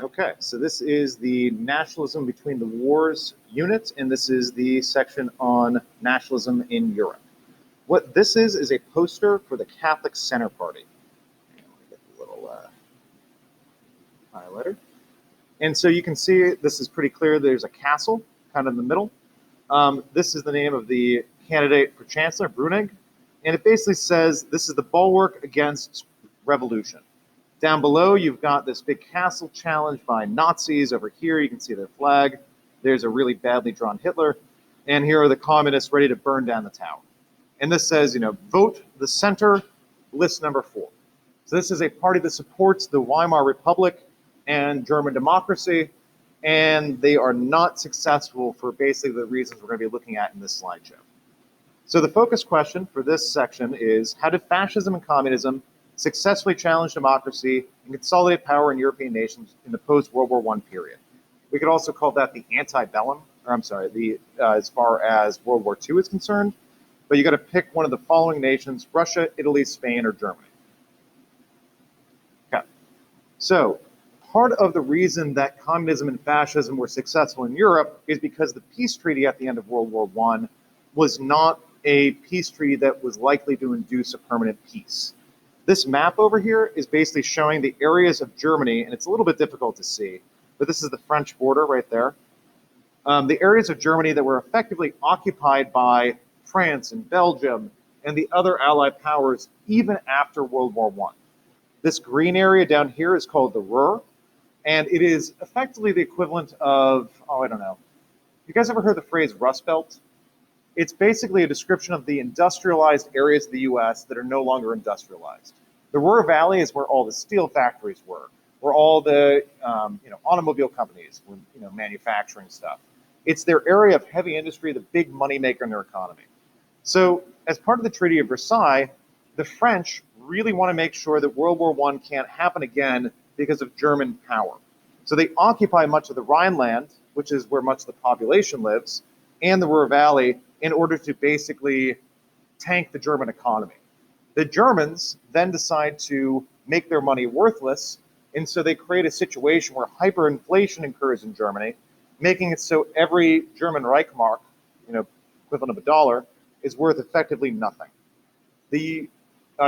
Okay, so this is the Nationalism Between the Wars unit, and this is the section on nationalism in Europe. What this is a poster for the Catholic Center Party. Get the little highlighter. And so you can see this is pretty clear. There's a castle kind of in the middle. This is the name of the candidate for chancellor, Brunig, and it basically says this is the bulwark against revolution. Down below, you've got this big castle challenged by Nazis. Over here, you can see their flag. There's a really badly drawn Hitler. And here are the communists ready to burn down the tower. And this says, vote the center, list number 4. So this is a party that supports the Weimar Republic and German democracy, and they are not successful for basically the reasons we're going to be looking at in this slideshow. So the focus question for this section is, how did fascism and communism successfully challenge democracy and consolidate power in European nations in the post-World War I period? We could also call that the antebellum, as far as World War II is concerned, but you got to pick one of the following nations: Russia, Italy, Spain, or Germany. Okay, so part of the reason that communism and fascism were successful in Europe is because the peace treaty at the end of World War I was not a peace treaty that was likely to induce a permanent peace. This map over here is basically showing the areas of Germany, and it's a little bit difficult to see, but this is the French border right there. The areas of Germany that were effectively occupied by France and Belgium and the other Allied powers even after World War I. This green area down here is called the Ruhr, and it is effectively the equivalent of, you guys ever heard the phrase Rust Belt? It's basically a description of the industrialized areas of the U.S. that are no longer industrialized. The Ruhr Valley is where all the steel factories were, where all the automobile companies were manufacturing stuff. It's their area of heavy industry, the big moneymaker in their economy. So as part of the Treaty of Versailles, the French really want to make sure that World War I can't happen again because of German power. So they occupy much of the Rhineland, which is where much of the population lives, and the Ruhr Valley, in order to basically tank the German economy. The Germans then decide to make their money worthless, and so they create a situation where hyperinflation occurs in Germany, making it so every German Reichmark, equivalent of $1, is worth effectively nothing. The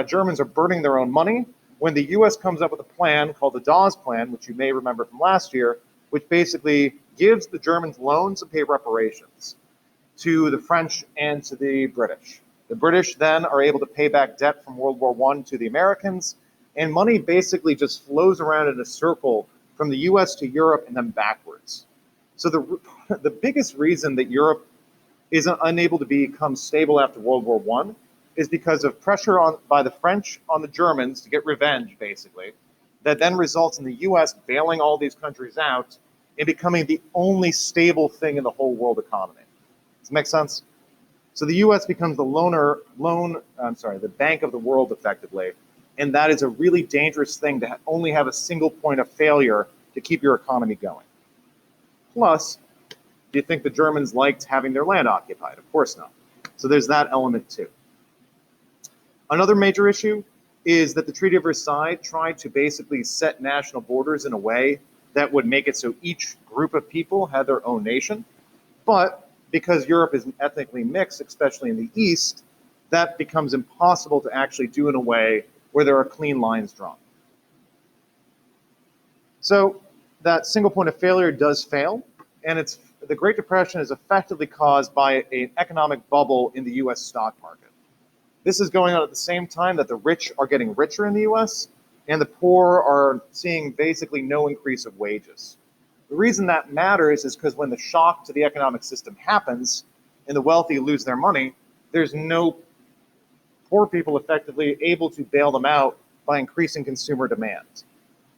Germans are burning their own money when the U.S. comes up with a plan called the Dawes Plan, which you may remember from last year, which basically gives the Germans loans to pay reparations to the French and to the British. The British then are able to pay back debt from World War I to the Americans, and money basically just flows around in a circle from the US to Europe and then backwards. So the biggest reason that Europe is unable to become stable after World War I is because of pressure by the French on the Germans to get revenge, basically, that then results in the US bailing all these countries out and becoming the only stable thing in the whole world economy. Does that make sense? So the U.S. becomes the bank of the world, effectively, and that is a really dangerous thing to only have a single point of failure to keep your economy going. Plus, do you think the Germans liked having their land occupied? Of course not. So there's that element too. Another major issue is that the Treaty of Versailles tried to basically set national borders in a way that would make it so each group of people had their own nation, but because Europe is ethnically mixed, especially in the East, that becomes impossible to actually do in a way where there are clean lines drawn. So that single point of failure does fail, and the Great Depression is effectively caused by an economic bubble in the US stock market. This is going on at the same time that the rich are getting richer in the US, and the poor are seeing basically no increase of wages. The reason that matters is because when the shock to the economic system happens and the wealthy lose their money, there's no poor people effectively able to bail them out by increasing consumer demand.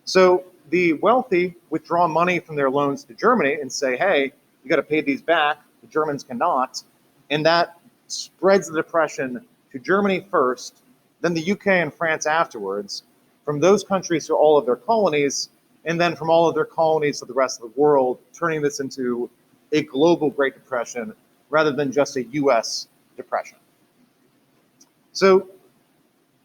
So the wealthy withdraw money from their loans to Germany and say, hey, you got to pay these back. The Germans cannot. And that spreads the depression to Germany first, then the UK and France afterwards, from those countries to all of their colonies, and then from all of their colonies to the rest of the world, turning this into a global Great Depression rather than just a US depression. So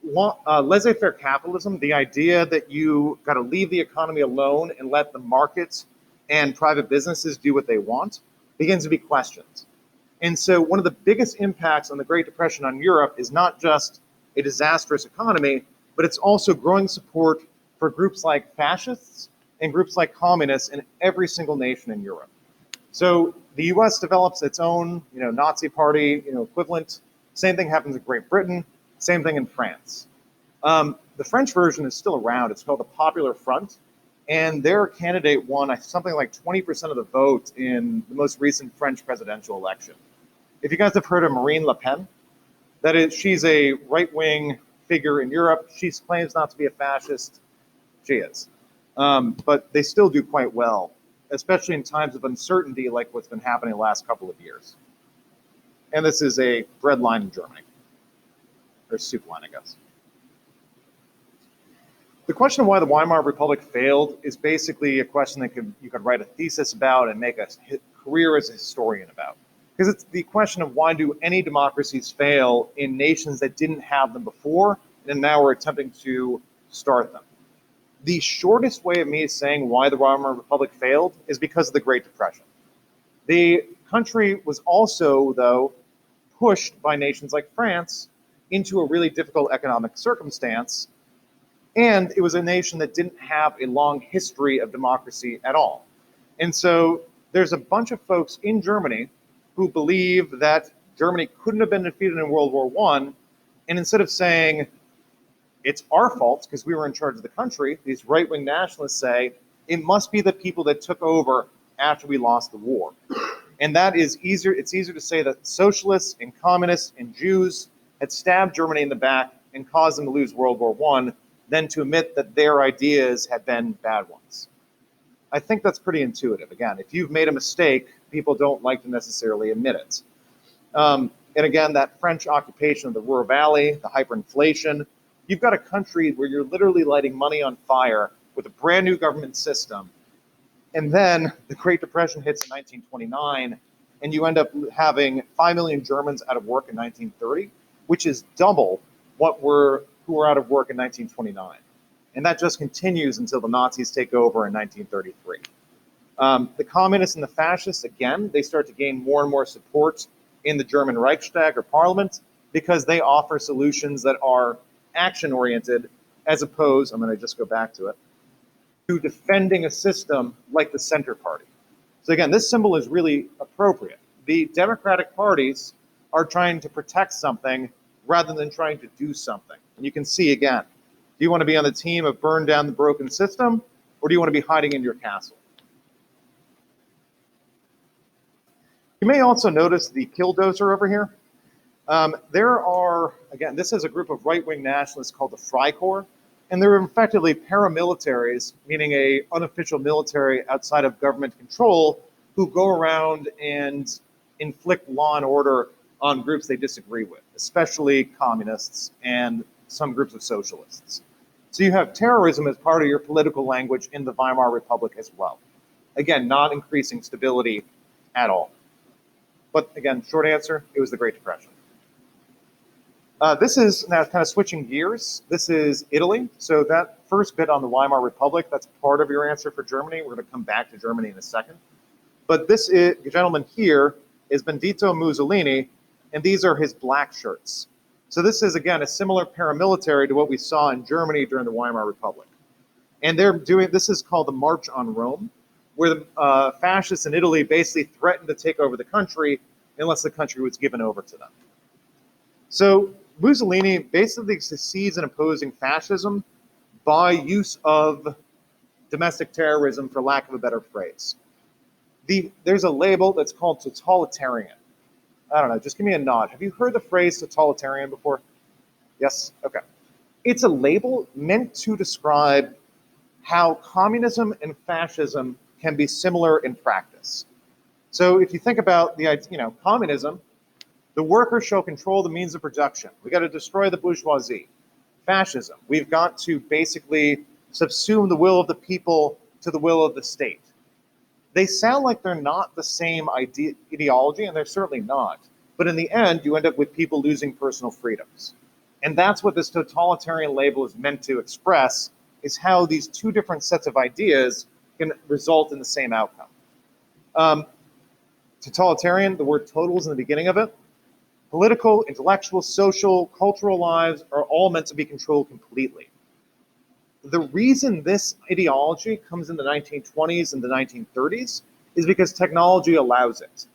laissez-faire capitalism, the idea that you got to leave the economy alone and let the markets and private businesses do what they want, begins to be questioned. And so one of the biggest impacts on the Great Depression on Europe is not just a disastrous economy, but it's also growing support for groups like fascists and groups like communists in every single nation in Europe. So the US develops its own, Nazi party, equivalent. Same thing happens in Great Britain, same thing in France. The French version is still around. It's called the Popular Front. And their candidate won something like 20% of the vote in the most recent French presidential election. If you guys have heard of Marine Le Pen, she's a right-wing figure in Europe. She claims not to be a fascist. She is. But they still do quite well, especially in times of uncertainty like what's been happening the last couple of years. And this is a bread line in Germany, or soup line, I guess. The question of why the Weimar Republic failed is basically a question that you could write a thesis about and make a career as a historian about. Because it's the question of why do any democracies fail in nations that didn't have them before, and now we're attempting to start them. The shortest way of me saying why the Weimar Republic failed is because of the Great Depression. The country was also, though, pushed by nations like France into a really difficult economic circumstance, and it was a nation that didn't have a long history of democracy at all. And so there's a bunch of folks in Germany who believe that Germany couldn't have been defeated in World War I, and instead of saying, it's our fault because we were in charge of the country, these right-wing nationalists say, it must be the people that took over after we lost the war. And that is easier. It's easier to say that socialists and communists and Jews had stabbed Germany in the back and caused them to lose World War I than to admit that their ideas had been bad ones. I think that's pretty intuitive. Again, if you've made a mistake, people don't like to necessarily admit it. And again, that French occupation of the Ruhr Valley, the hyperinflation, you've got a country where you're literally lighting money on fire with a brand new government system. And then the Great Depression hits in 1929, and you end up having 5 million Germans out of work in 1930, which is double who were out of work in 1929. And that just continues until the Nazis take over in 1933. The communists and the fascists, again, they start to gain more and more support in the German Reichstag or parliament because they offer solutions that are action-oriented as opposed, I'm going to just go back to it, to defending a system like the Center Party. So again, this symbol is really appropriate. The Democratic parties are trying to protect something rather than trying to do something. And you can see again, do you want to be on the team of burn down the broken system, or do you want to be hiding in your castle? You may also notice the killdozer over here. There are, again, this is a group of right-wing nationalists called the Freikorps, and they're effectively paramilitaries, meaning a unofficial military outside of government control, who go around and inflict law and order on groups they disagree with, especially communists and some groups of socialists. So you have terrorism as part of your political language in the Weimar Republic as well. Again, not increasing stability at all. But again, short answer, it was the Great Depression. This is now kind of switching gears. This is Italy. So that first bit on the Weimar Republic, that's part of your answer for Germany. We're going to come back to Germany in a second. But this gentleman here is Benito Mussolini, and these are his black shirts. So this is, again, a similar paramilitary to what we saw in Germany during the Weimar Republic. And this is called the March on Rome, where the fascists in Italy basically threatened to take over the country unless the country was given over to them. So Mussolini basically succeeds in opposing fascism by use of domestic terrorism, for lack of a better phrase. There's a label that's called totalitarian. I don't know, just give me a nod. Have you heard the phrase totalitarian before? Yes? Okay. It's a label meant to describe how communism and fascism can be similar in practice. So if you think about communism, the workers shall control the means of production. We got to destroy the bourgeoisie. Fascism, we've got to basically subsume the will of the people to the will of the state. They sound like they're not the same ideology, and they're certainly not. But in the end, you end up with people losing personal freedoms. And that's what this totalitarian label is meant to express, is how these two different sets of ideas can result in the same outcome. Totalitarian, the word total is in the beginning of it. Political, intellectual, social, cultural lives are all meant to be controlled completely. The reason this ideology comes in the 1920s and the 1930s is because technology allows it.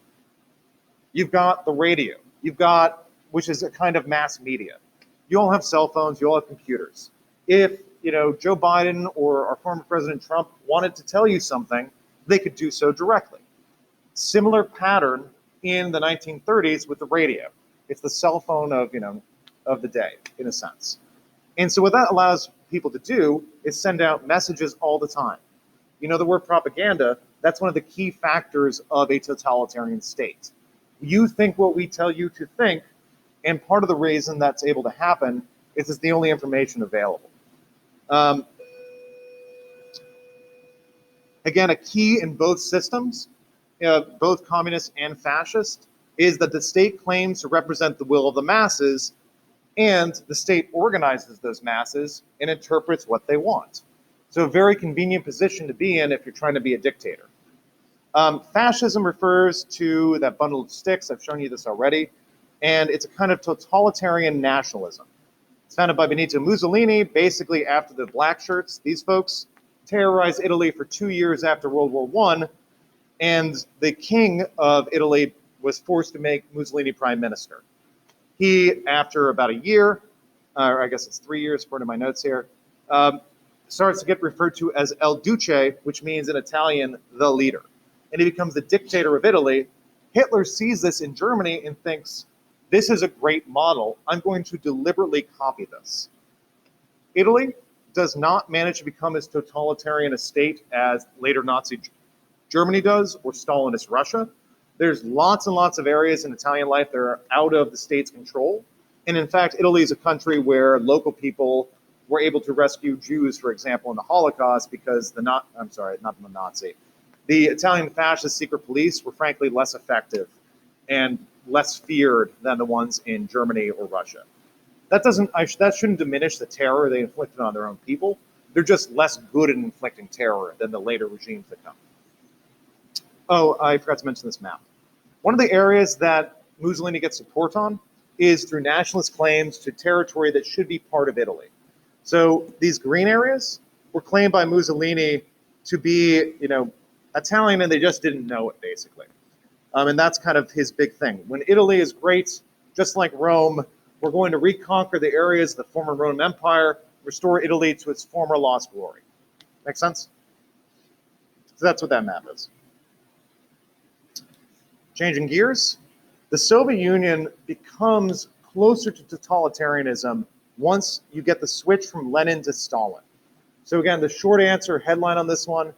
You've got the radio, which is a kind of mass media. You all have cell phones, you all have computers. If Joe Biden or our former President Trump wanted to tell you something, they could do so directly. Similar pattern in the 1930s with the radio. It's the cell phone of the day, in a sense. And so what that allows people to do is send out messages all the time. The word propaganda, that's one of the key factors of a totalitarian state. You think what we tell you to think, and part of the reason that's able to happen is it's the only information available. Again, a key in both systems, both communist and fascist, is that the state claims to represent the will of the masses, and the state organizes those masses and interprets what they want. So a very convenient position to be in if you're trying to be a dictator. Fascism refers to that bundle of sticks. I've shown you this already. And it's a kind of totalitarian nationalism. It's founded by Benito Mussolini, basically after the black shirts. These folks terrorized Italy for 2 years after World War I, and the king of Italy was forced to make Mussolini prime minister. He, after about a year, or I guess it's 3 years, according to my notes here, starts to get referred to as El Duce, which means in Italian, the leader. And he becomes the dictator of Italy. Hitler sees this in Germany and thinks, this is a great model. I'm going to deliberately copy this. Italy does not manage to become as totalitarian a state as later Nazi Germany does, or Stalinist Russia. There's lots and lots of areas in Italian life that are out of the state's control. And in fact, Italy is a country where local people were able to rescue Jews, for example, in the Holocaust because the Italian fascist secret police were frankly less effective and less feared than the ones in Germany or Russia. That shouldn't diminish the terror they inflicted on their own people. They're just less good at inflicting terror than the later regimes that come. Oh, I forgot to mention this map. One of the areas that Mussolini gets support on is through nationalist claims to territory that should be part of Italy. So these green areas were claimed by Mussolini to be, Italian, and they just didn't know it, basically. And that's kind of his big thing. When Italy is great, just like Rome, we're going to reconquer the areas of the former Roman Empire, restore Italy to its former lost glory. Make sense? So that's what that map is. Changing gears, the Soviet Union becomes closer to totalitarianism once you get the switch from Lenin to Stalin. So again, the short answer headline on this one,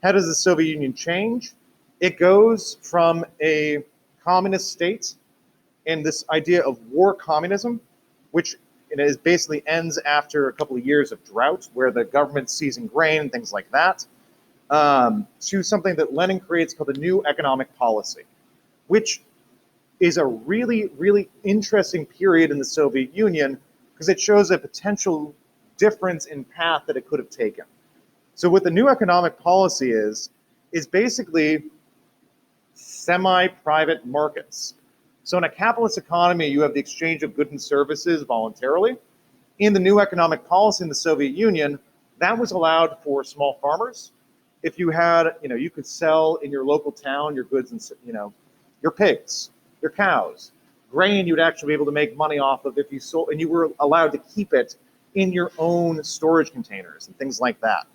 how does the Soviet Union change? It goes from a communist state and this idea of war communism, which is basically ends after a couple of years of drought where the government's seizing grain and things like that, to something that Lenin creates called the new economic policy, which is a really, really interesting period in the Soviet Union because it shows a potential difference in path that it could have taken. So what the new economic policy is basically semi-private markets. So in a capitalist economy, you have the exchange of goods and services voluntarily. In the new economic policy in the Soviet Union, that was allowed for small farmers. If you had, you could sell in your local town your goods and, your pigs, your cows, grain you'd actually be able to make money off of if you sold, and you were allowed to keep it in your own storage containers and things like that.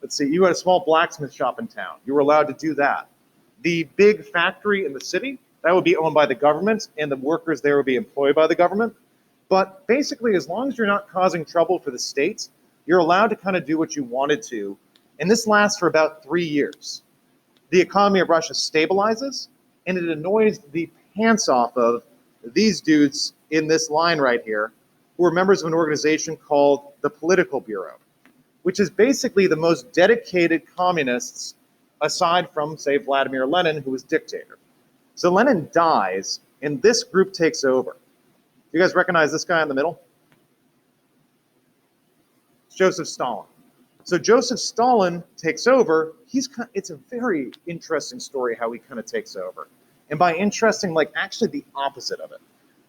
Let's see, you had a small blacksmith shop in town. You were allowed to do that. The big factory in the city, that would be owned by the government, and the workers there would be employed by the government. But basically, as long as you're not causing trouble for the state, you're allowed to kind of do what you wanted to. And this lasts for about 3 years. The economy of Russia stabilizes, and it annoys the pants off of these dudes in this line right here, who are members of an organization called the Political Bureau, which is basically the most dedicated communists aside from, say, Vladimir Lenin, who was dictator. So Lenin dies, and this group takes over. You guys recognize this guy in the middle? It's Joseph Stalin. So Joseph Stalin takes over. It's a very interesting story how he kind of takes over. And by interesting, like actually the opposite of it.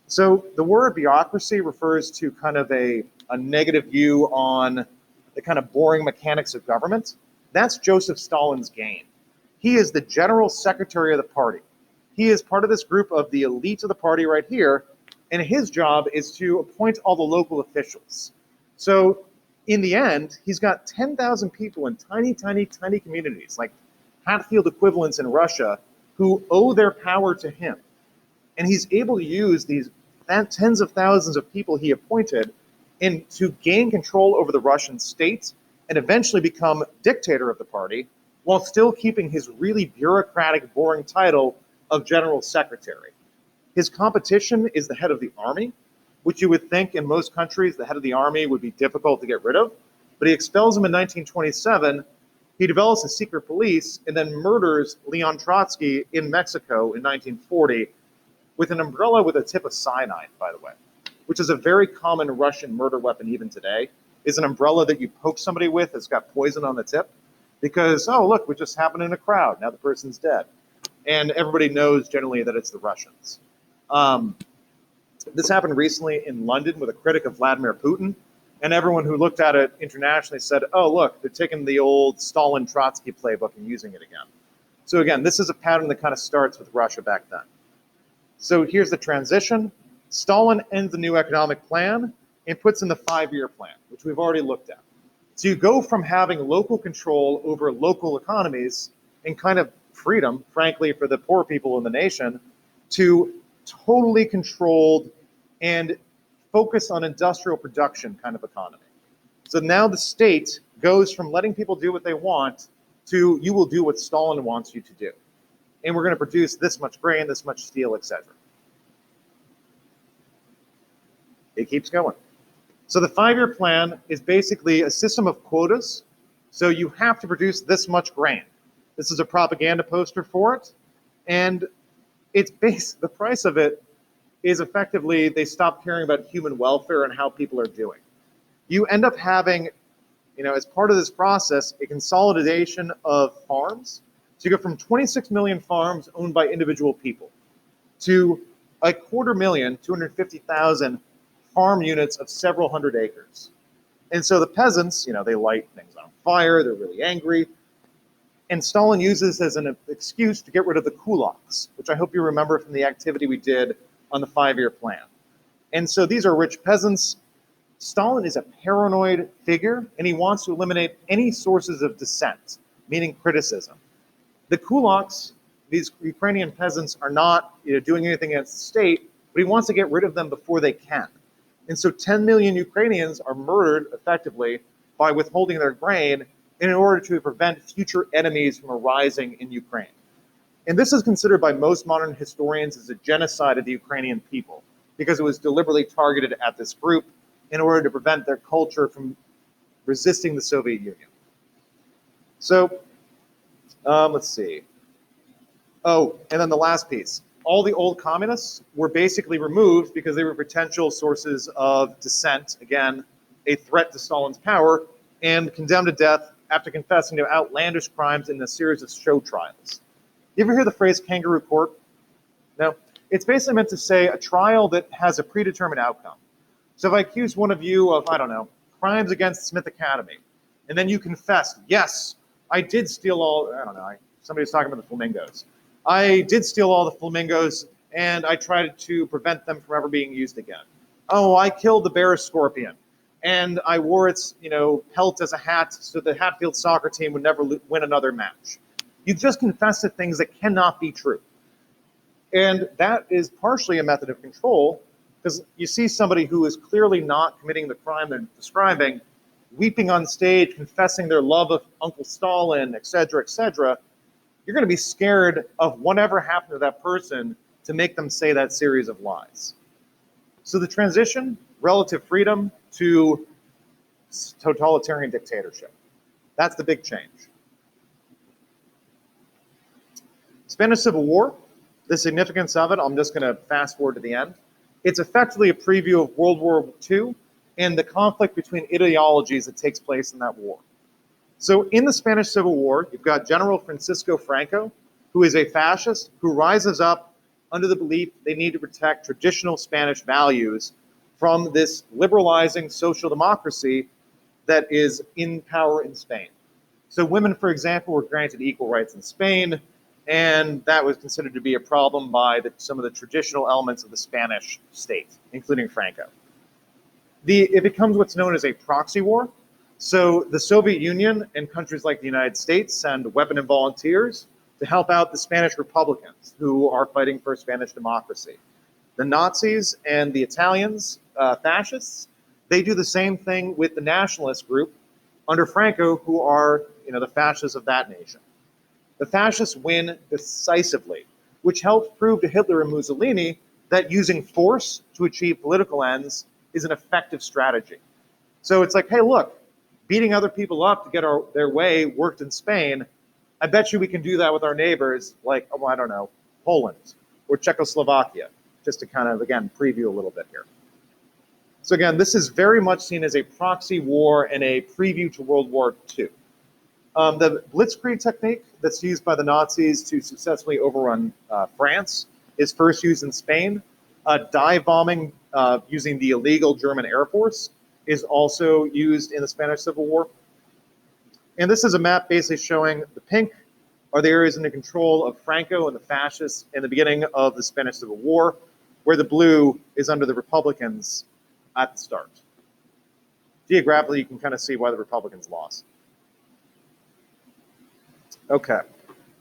So the word bureaucracy refers to kind of a negative view on the kind of boring mechanics of government. That's Joseph Stalin's game. He is the general secretary of the party. He is part of this group of the elite of the party right here, and his job is to appoint all the local officials. So in the end, he's got 10,000 people in tiny, tiny, tiny communities, like Hatfield equivalents in Russia, who owe their power to him. And he's able to use these tens of thousands of people he appointed to gain control over the Russian state and eventually become dictator of the party while still keeping his really bureaucratic, boring title of general secretary. His competition is the head of the army, which you would think in most countries the head of the army would be difficult to get rid of, but he expels him in 1927. He develops a secret police and then murders Leon Trotsky in Mexico in 1940 with an umbrella with a tip of cyanide, by the way, which is a very common Russian murder weapon even today, is an umbrella that you poke somebody with that's got poison on the tip because, oh, look, what just happened in a crowd. Now the person's dead. And everybody knows generally that it's the Russians. This happened recently in London with a critic of Vladimir Putin, and everyone who looked at it internationally said, oh, look, they're taking the old Stalin-Trotsky playbook and using it again. So again, this is a pattern that kind of starts with Russia back then. So here's the transition. Stalin ends the new economic plan and puts in the 5-year plan, which we've already looked at. So you go from having local control over local economies and kind of freedom, frankly, for the poor people in the nation, to totally controlled and focus on industrial production kind of economy. So now the state goes from letting people do what they want to you will do what Stalin wants you to do. And we're going to produce this much grain, this much steel, etc. It keeps going. So the 5-year plan is basically a system of quotas. So you have to produce this much grain. This is a propaganda poster for it. And the price of it is effectively they stop caring about human welfare and how people are doing. You end up having, as part of this process, a consolidation of farms. So you go from 26 million farms owned by individual people to 250,000, 250,000 farm units of several hundred acres. And so the peasants, they light things on fire, they're really angry. And Stalin uses as an excuse to get rid of the kulaks, which I hope you remember from the activity we did on the 5-year plan. And so these are rich peasants. Stalin is a paranoid figure, and he wants to eliminate any sources of dissent, meaning criticism. The kulaks, these Ukrainian peasants, are not doing anything against the state, but he wants to get rid of them before they can. And so 10 million Ukrainians are murdered effectively by withholding their grain in order to prevent future enemies from arising in Ukraine. And this is considered by most modern historians as a genocide of the Ukrainian people because it was deliberately targeted at this group in order to prevent their culture from resisting the Soviet Union. So, let's see. Oh, and then the last piece. All the old communists were basically removed because they were potential sources of dissent, again, a threat to Stalin's power, and condemned to death after confessing to outlandish crimes in a series of show trials. You ever hear the phrase kangaroo court? No. It's basically meant to say a trial that has a predetermined outcome. So if I accuse one of you of, crimes against Smith Academy, and then you confessed, yes, I did steal somebody was talking about the flamingos. I did steal all the flamingos, and I tried to prevent them from ever being used again. Oh, I killed the bear scorpion, and I wore its, pelt as a hat so the Hatfield soccer team would never win another match. You just confess to things that cannot be true. And that is partially a method of control, because you see somebody who is clearly not committing the crime they're describing, weeping on stage, confessing their love of Uncle Stalin, et cetera, you're going to be scared of whatever happened to that person to make them say that series of lies. So the transition, relative freedom to totalitarian dictatorship. That's the big change. Spanish Civil War, the significance of it, I'm just going to fast forward to the end. It's effectively a preview of World War II and the conflict between ideologies that takes place in that war. So in the Spanish Civil War, you've got General Francisco Franco, who is a fascist who rises up under the belief they need to protect traditional Spanish values from this liberalizing social democracy that is in power in Spain. So women, for example, were granted equal rights in Spain, and that was considered to be a problem by some of the traditional elements of the Spanish state, including Franco. It becomes what's known as a proxy war. So the Soviet Union and countries like the United States send weapon and volunteers to help out the Spanish Republicans who are fighting for Spanish democracy. The Nazis and the Italians, fascists, they do the same thing with the nationalist group under Franco, who are the fascists of that nation. The fascists win decisively, which helps prove to Hitler and Mussolini that using force to achieve political ends is an effective strategy. So it's like, hey, look, beating other people up to get their way worked in Spain. I bet you we can do that with our neighbors, like, oh, I don't know, Poland or Czechoslovakia, just to kind of, again, preview a little bit here. So again, this is very much seen as a proxy war and a preview to World War II. The blitzkrieg technique that's used by the Nazis to successfully overrun France is first used in Spain. Dive bombing using the illegal German Air Force is also used in the Spanish Civil War. And this is a map basically showing the pink are the areas under control of Franco and the fascists in the beginning of the Spanish Civil War, where the blue is under the Republicans at the start. Geographically, you can kind of see why the Republicans lost. Okay,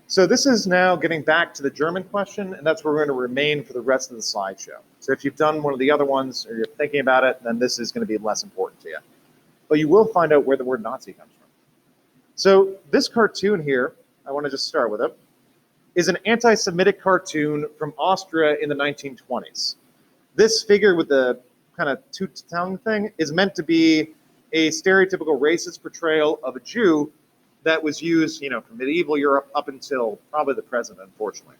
so this is now getting back to the German question, and that's where we're going to remain for the rest of the slideshow. So if you've done one of the other ones or you're thinking about it, then this is going to be less important to you. But you will find out where the word Nazi comes from. So this cartoon here, I want to just start with it, is an anti-Semitic cartoon from Austria in the 1920s. This figure with the kind of two-tongue thing is meant to be a stereotypical racist portrayal of a Jew that was used, from medieval Europe up until probably the present, unfortunately.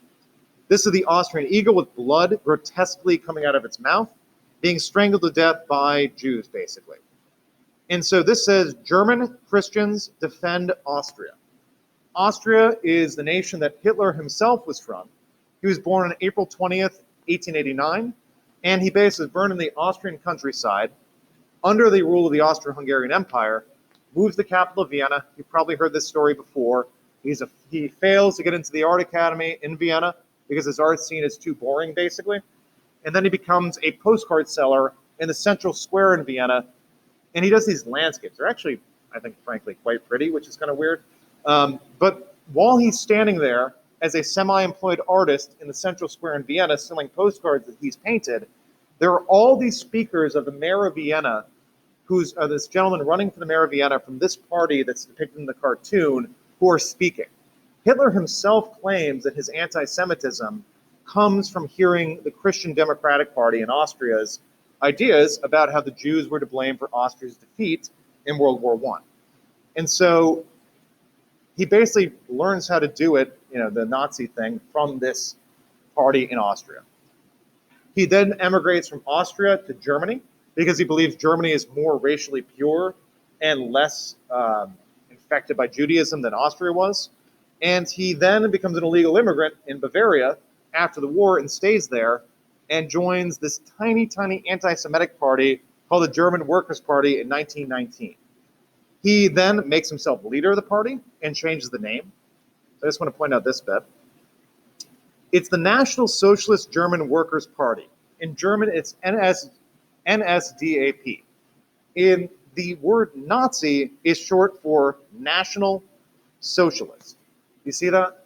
This is the Austrian eagle with blood grotesquely coming out of its mouth, being strangled to death by Jews, basically. And so this says, German Christians defend Austria. Austria is the nation that Hitler himself was from. He was born on April 20th, 1889, and he basically was burned in the Austrian countryside under the rule of the Austro-Hungarian Empire, moves to the capital of Vienna. You've probably heard this story before. He fails to get into the art academy in Vienna because his art scene is too boring, basically. And then he becomes a postcard seller in the central square in Vienna, and he does these landscapes. They're actually, I think, frankly, quite pretty, which is kind of weird. But while he's standing there as a semi-employed artist in the central square in Vienna selling postcards that he's painted, there are all these speakers of the mayor of Vienna, who's this gentleman running for the mayor of Vienna from this party that's depicted in the cartoon, who are speaking. Hitler himself claims that his anti-Semitism comes from hearing the Christian Democratic Party in Austria's ideas about how the Jews were to blame for Austria's defeat in World War I. And so he basically learns how to do it, the Nazi thing, from this party in Austria. He then emigrates from Austria to Germany because he believes Germany is more racially pure and less infected by Judaism than Austria was. And he then becomes an illegal immigrant in Bavaria after the war and stays there and joins this tiny, tiny anti-Semitic party called the German Workers' Party in 1919. He then makes himself leader of the party and changes the name. I just want to point out this bit. It's the National Socialist German Workers' Party. In German, it's NSDAP. In the word Nazi is short for National Socialist. You see that?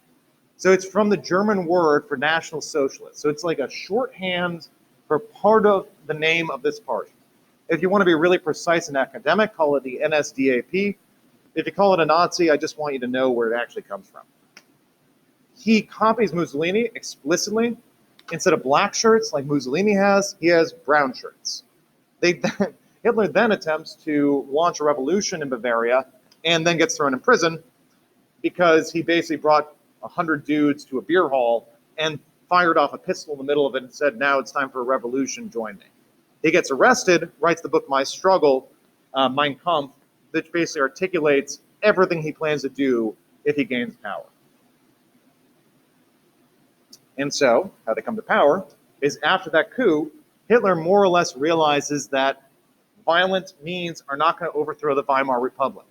So it's from the German word for National Socialist. So it's like a shorthand for part of the name of this party. If you want to be really precise and academic, call it the NSDAP. If you call it a Nazi, I just want you to know where it actually comes from. He copies Mussolini explicitly. Instead of black shirts like Mussolini has, he has brown shirts. Hitler then attempts to launch a revolution in Bavaria and then gets thrown in prison because he basically brought 100 dudes to a beer hall and fired off a pistol in the middle of it and said, now it's time for a revolution, join me. He gets arrested, writes the book My Struggle, Mein Kampf, which basically articulates everything he plans to do if he gains power. And so, how they come to power is after that coup, Hitler more or less realizes that violent means are not going to overthrow the Weimar Republic.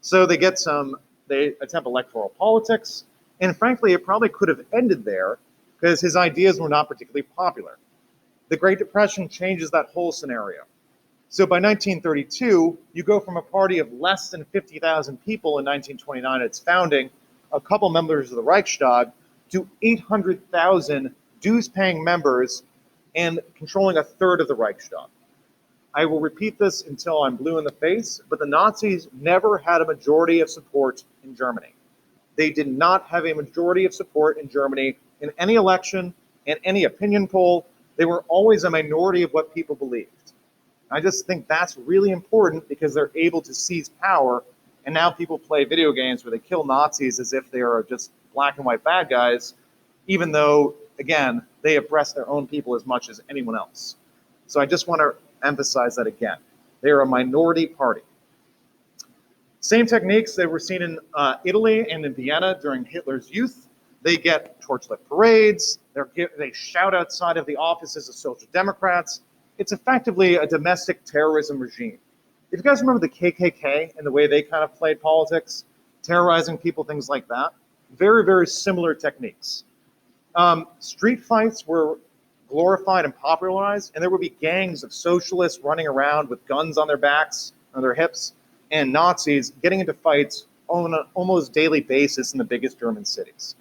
So they attempt electoral politics, and frankly, it probably could have ended there because his ideas were not particularly popular. The Great Depression changes that whole scenario. So by 1932, you go from a party of less than 50,000 people in 1929 at its founding, a couple members of the Reichstag, to 800,000 dues-paying members and controlling a third of the Reichstag. I will repeat this until I'm blue in the face, but the Nazis never had a majority of support in Germany. They did not have a majority of support in Germany in any election, in any opinion poll. They were always a minority of what people believed. I just think that's really important because they're able to seize power, and now people play video games where they kill Nazis as if they are just black and white bad guys, even though, again, they oppress their own people as much as anyone else. So I just want to emphasize that again. They are a minority party. Same techniques that were seen in Italy and in Vienna during Hitler's youth. They get torchlit parades. They shout outside of the offices of social democrats. It's effectively a domestic terrorism regime. If you guys remember the KKK and the way they kind of played politics, terrorizing people, things like that, very, very similar techniques. Street fights were glorified and popularized, and there would be gangs of socialists running around with guns on their backs, on their hips, and Nazis getting into fights on an almost daily basis in the biggest German cities.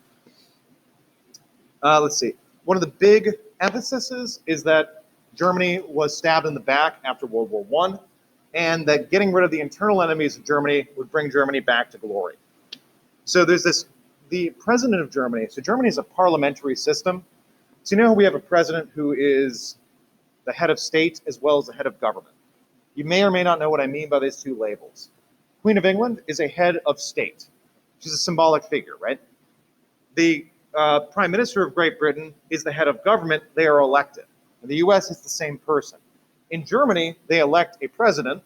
Let's see. One of the big emphases is that Germany was stabbed in the back after World War I, and that getting rid of the internal enemies of Germany would bring Germany back to glory. So there's the president of Germany. So Germany is a parliamentary system. So you know we have a president who is the head of state as well as the head of government. You may or may not know what I mean by these two labels. Queen of England is a head of state. She's a symbolic figure, right? The Prime Minister of Great Britain is the head of government. They are elected. In the US, it's the same person. In Germany, they elect a president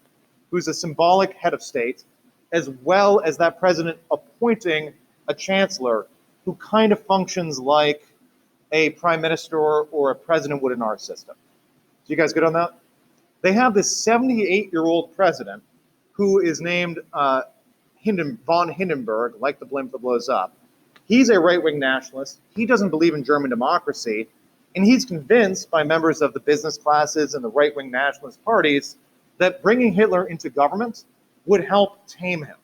who's a symbolic head of state, as well as that president appointing a chancellor who kind of functions like a prime minister or a president would in our system. So you guys good on that? They have this 78-year-old president who is named von Hindenburg, like the blimp that blows up. He's a right-wing nationalist. He doesn't believe in German democracy, and he's convinced by members of the business classes and the right-wing nationalist parties that bringing Hitler into government would help tame him.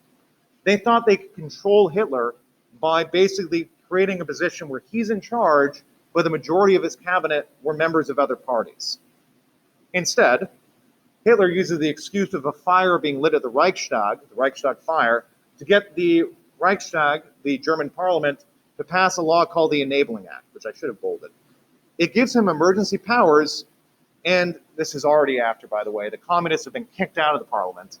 They thought they could control Hitler by basically creating a position where he's in charge, but the majority of his cabinet were members of other parties. Instead, Hitler uses the excuse of a fire being lit at the Reichstag fire, to get the Reichstag, the German parliament, to pass a law called the Enabling Act, which I should have bolded. It gives him emergency powers, and this is already after, by the way, the communists have been kicked out of the parliament,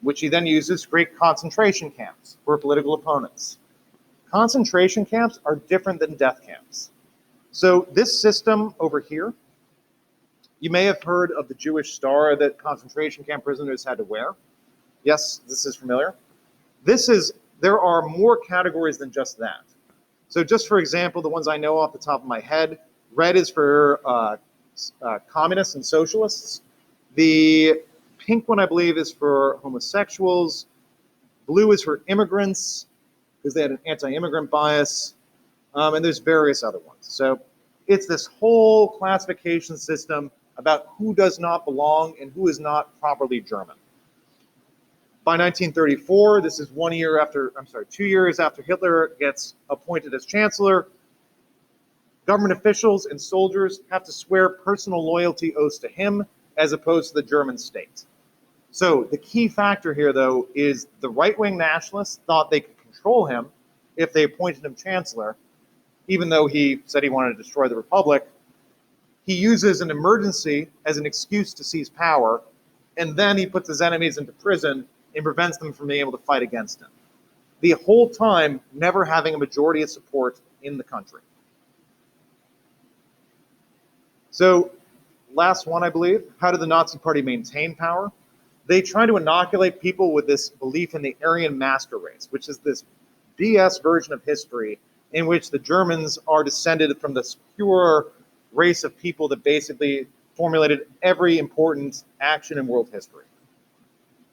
which he then uses to create concentration camps for political opponents. Concentration camps are different than death camps. So this system over here, you may have heard of the Jewish star that concentration camp prisoners had to wear. Yes, this is familiar. There are more categories than just that. So just for example, the ones I know off the top of my head, red is for communists and socialists. The pink one, I believe, is for homosexuals. Blue is for immigrants, because they had an anti-immigrant bias. And there's various other ones. So it's this whole classification system about who does not belong and who is not properly German. By 1934, this is 2 years after Hitler gets appointed as chancellor, government officials and soldiers have to swear personal loyalty oaths to him as opposed to the German state. So the key factor here, though, is the right-wing nationalists thought they could control him if they appointed him chancellor, even though he said he wanted to destroy the republic. He uses an emergency as an excuse to seize power, and then he puts his enemies into prison and prevents them from being able to fight against him. The whole time, never having a majority of support in the country. So, last one, I believe. How did the Nazi Party maintain power? They try to inoculate people with this belief in the Aryan master race, which is this BS version of history in which the Germans are descended from this pure race of people that basically formulated every important action in world history.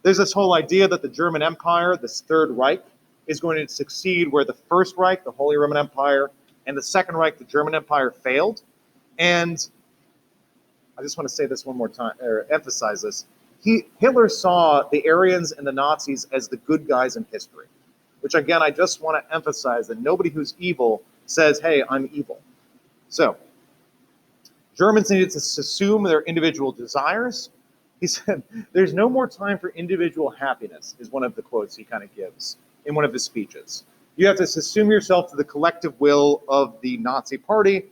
There's this whole idea that the German Empire, this Third Reich, is going to succeed where the First Reich, the Holy Roman Empire, and the Second Reich, the German Empire, failed. And I just want to say this one more time, or emphasize this. Hitler saw the Aryans and the Nazis as the good guys in history, which again, I just want to emphasize that nobody who's evil says, hey, I'm evil. So, Germans needed to assume their individual desires. He said, there's no more time for individual happiness, is one of the quotes he kind of gives in one of his speeches. You have to assume yourself to the collective will of the Nazi Party.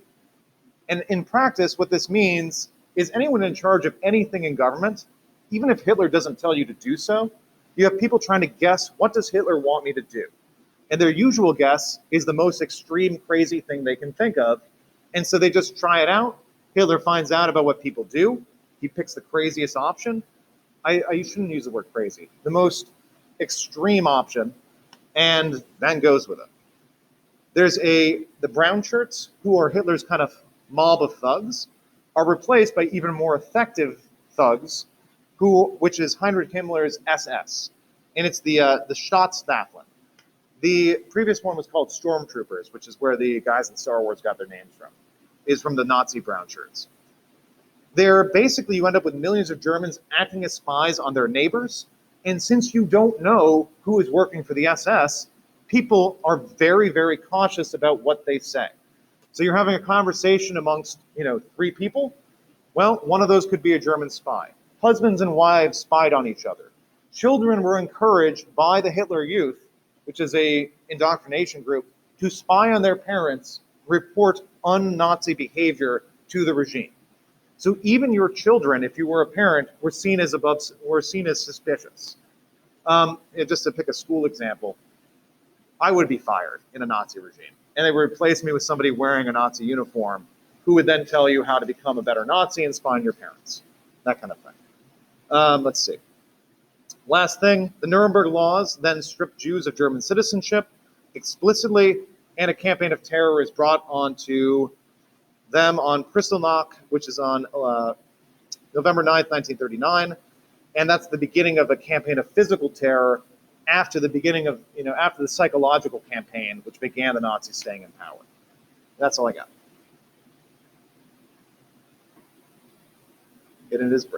And in practice, what this means is anyone in charge of anything in government, even if Hitler doesn't tell you to do so, you have people trying to guess, what does Hitler want me to do? And their usual guess is the most extreme, crazy thing they can think of. And so they just try it out. Hitler finds out about what people do. He picks the craziest option. I shouldn't use the word crazy. The most extreme option, and then goes with it. There's the brown shirts, who are Hitler's kind of mob of thugs, are replaced by even more effective thugs, which is Heinrich Himmler's SS, and it's the Staatsstaffeln. The previous one was called Stormtroopers, which is where the guys in Star Wars got their names from, is from the Nazi brown shirts. They're basically, you end up with millions of Germans acting as spies on their neighbors, and since you don't know who is working for the SS, people are very, very cautious about what they say. So you're having a conversation amongst, 3 people. Well, one of those could be a German spy. Husbands and wives spied on each other. Children were encouraged by the Hitler Youth, which is a indoctrination group, to spy on their parents, report un-Nazi behavior to the regime. So even your children, if you were a parent, were seen as suspicious. Just to pick a school example, I would be fired in a Nazi regime, and they would replace me with somebody wearing a Nazi uniform who would then tell you how to become a better Nazi and spy on your parents, that kind of thing. Let's see. Last thing, the Nuremberg Laws then stripped Jews of German citizenship explicitly, and a campaign of terror is brought onto them on Kristallnacht, which is on November 9th, 1939, and that's the beginning of a campaign of physical terror after the beginning of, after the psychological campaign, which began the Nazis staying in power. That's all I got. It is brief.